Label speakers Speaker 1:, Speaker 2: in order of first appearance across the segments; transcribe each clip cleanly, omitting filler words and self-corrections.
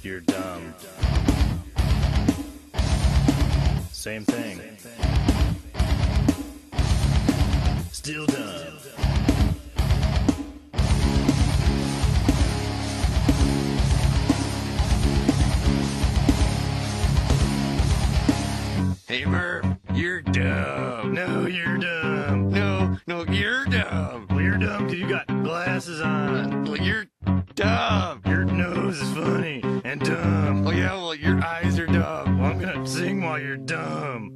Speaker 1: You're dumb. Same thing. Still dumb.
Speaker 2: Hey Murph, you're dumb.
Speaker 1: No, you're dumb.
Speaker 2: No, you're dumb.
Speaker 1: Well, you're dumb because you got glasses on.
Speaker 2: Well, you're dumb.
Speaker 1: Your nose is funny and dumb.
Speaker 2: Oh yeah, well your eyes are dumb.
Speaker 1: Well, I'm gonna sing while you're dumb.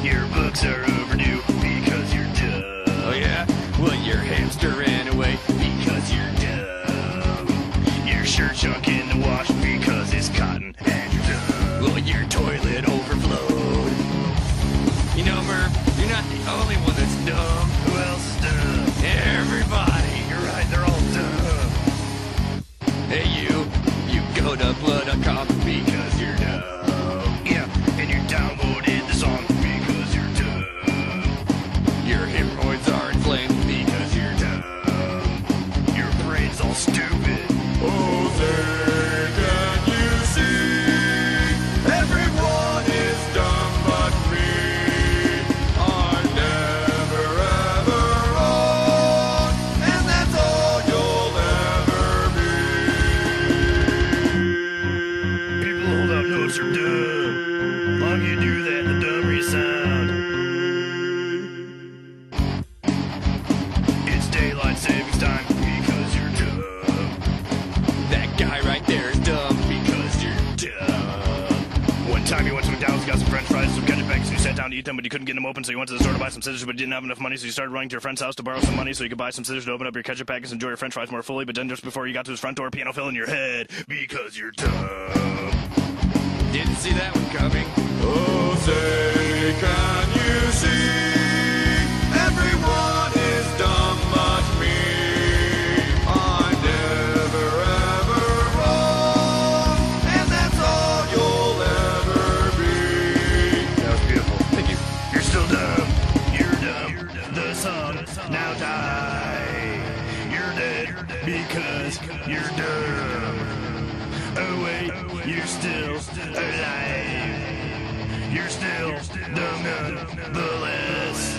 Speaker 1: Your books are overdue because you're dumb.
Speaker 2: Oh yeah, well your hamster ran away
Speaker 1: Because you're dumb. Your shirt's junk in the wash because it's cotton and you're dumb.
Speaker 2: Well, your toilet overflowed. You know, Murph, you're not the only one that's dumb.
Speaker 1: Who else is dumb?
Speaker 2: Everybody.
Speaker 1: You're right, they're all dumb.
Speaker 2: Hey you go to blood.com
Speaker 1: Because you're dumb. Yeah, and you downloaded the song because you're dumb.
Speaker 2: your hemorrhoids are inflamed.
Speaker 1: Because you're dumb. Your brain's all stupid.
Speaker 2: Oh, say, can you see? Everyone is dumb but me. I'm never ever wrong, and that's all you'll ever be.
Speaker 1: People hold out notes are dumb. Long you do that, the dumber you sound. It's daylight savings time because you're dumb.
Speaker 2: That guy right there is dumb.
Speaker 1: Because you're dumb. One time you went to McDonald's, got some french fries, some ketchup packets, and you sat down to eat them, but you couldn't get them open, so you went to the store to buy some scissors, but you didn't have enough money, so you started running to your friend's house to borrow some money so you could buy some scissors to open up your ketchup packets and enjoy your french fries more fully, but then just before you got to his front door, piano fell in your head. Because you're dumb.
Speaker 2: Didn't see that one coming. Oh, say, can you see? Everyone is dumb but me. I'm never ever wrong, and that's all you'll ever be.
Speaker 1: That was beautiful.
Speaker 2: Thank you.
Speaker 1: You're still dumb. You're dumb. The song now die. You're dead because you're dumb. Oh wait, you're still alive. You're still dumb nonetheless.